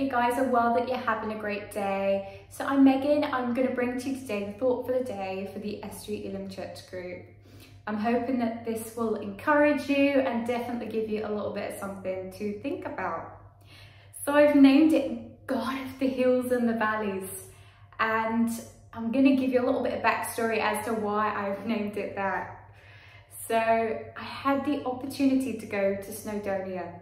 you guys are well, that you're having a great day. So I'm Megan. I'm going to bring to you today the thought for the day for the Estuary Elim Church group. I'm hoping that this will encourage you and definitely give you a little bit of something to think about. So I've named it God of the Hills and the Valleys, and I'm going to give you a little bit of backstory as to why I've named it that. So I had the opportunity to go to Snowdonia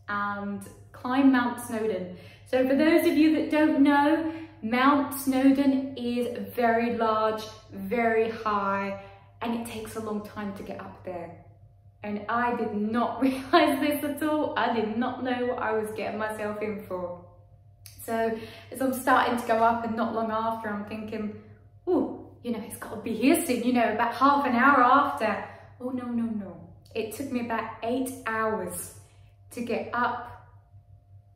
and climb Mount Snowdon. So for those of you that don't know, Mount Snowdon is very large, very high, and it takes a long time to get up there. And I did not realize this at all. I did not know what I was getting myself in for. So as I'm starting to go up, and not long after, I'm thinking, oh, you know, it's got to be here soon, you know, about half an hour after. Oh, no, no, no. It took me about 8 hours to get up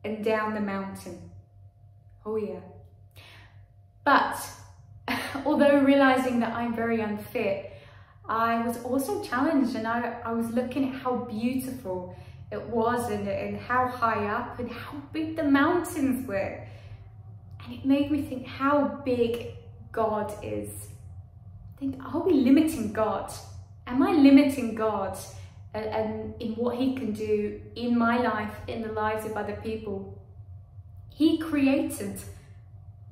and down the mountain. Oh yeah. But although realizing that I'm very unfit, I was also challenged, and I was looking at how beautiful it was and how high up and how big the mountains were. And it made me think how big God is. Think, are we limiting God? Am I limiting God and in what he can do in my life, in the lives of other people? He created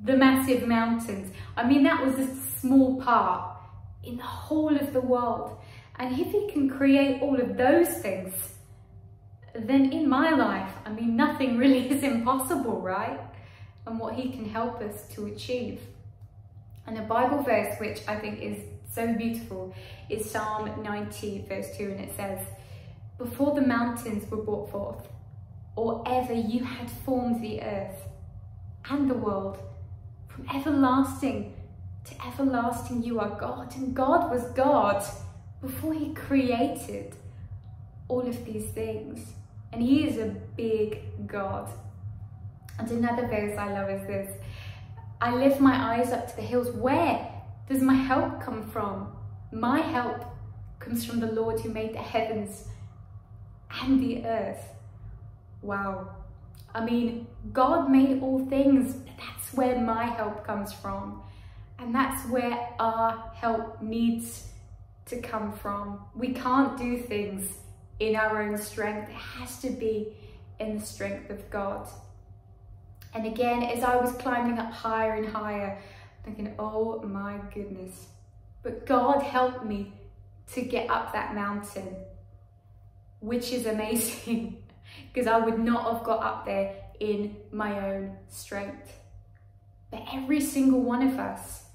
the massive mountains. I mean, that was a small part in the whole of the world. And if he can create all of those things, then in my life, I mean, nothing really is impossible, right? And what he can help us to achieve. And a Bible verse, which I think is so beautiful, is Psalm 90 verse 2, and it says, "Before the mountains were brought forth, or ever you had formed the earth and the world, from everlasting to everlasting you are God." And God was God before he created all of these things. And he is a big God. And another verse I love is this: "I lift my eyes up to the hills. Where does my help come from? My help comes from the Lord who made the heavens and the earth." Wow. I mean, God made all things, but that's where my help comes from. And that's where our help needs to come from. We can't do things in our own strength. It has to be in the strength of God. And again, as I was climbing up higher and higher, thinking, oh my goodness, but God helped me to get up that mountain, which is amazing because I would not have got up there in my own strength. But every single one of us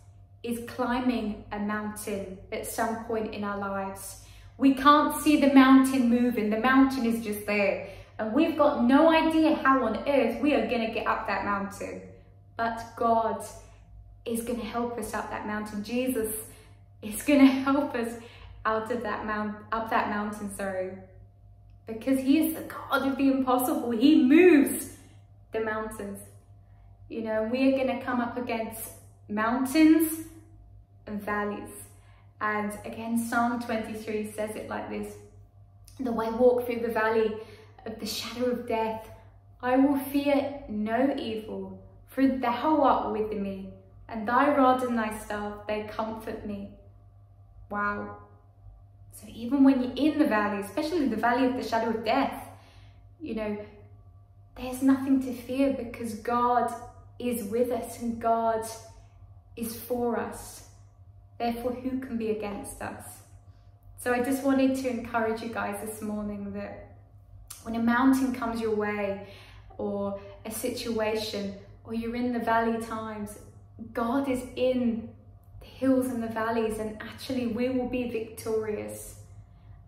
is climbing a mountain at some point in our lives. We can't see the mountain moving, the mountain is just there. And we've got no idea how on earth we are going to get up that mountain. But God is going to help us up that mountain. Jesus is going to help us out of that up that mountain, because he is the God of the impossible. He moves the mountains. You know, we are going to come up against mountains and valleys. And again, Psalm 23 says it like this: "Though I walk through the valley of the shadow of death, I will fear no evil, for thou art with me, and thy rod and thy staff, they comfort me." Wow. So even when you're in the valley, especially the valley of the shadow of death, you know, there's nothing to fear because God is with us and God is for us. Therefore, who can be against us? So I just wanted to encourage you guys this morning that when a mountain comes your way, or a situation, or you're in the valley times, God is in the hills and the valleys, and actually we will be victorious.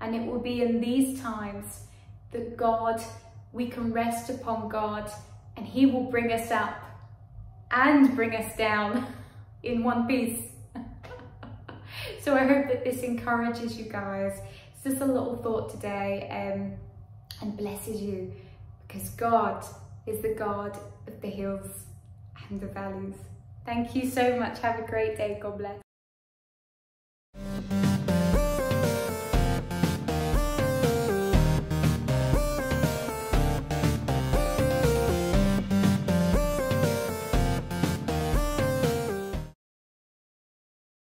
And it will be in these times that we can rest upon God, and he will bring us up and bring us down in one piece. So I hope that this encourages you guys. It's just a little thought today, and blesses you, because God is the God of the hills and the valleys. Thank you so much. Have a great day. God bless.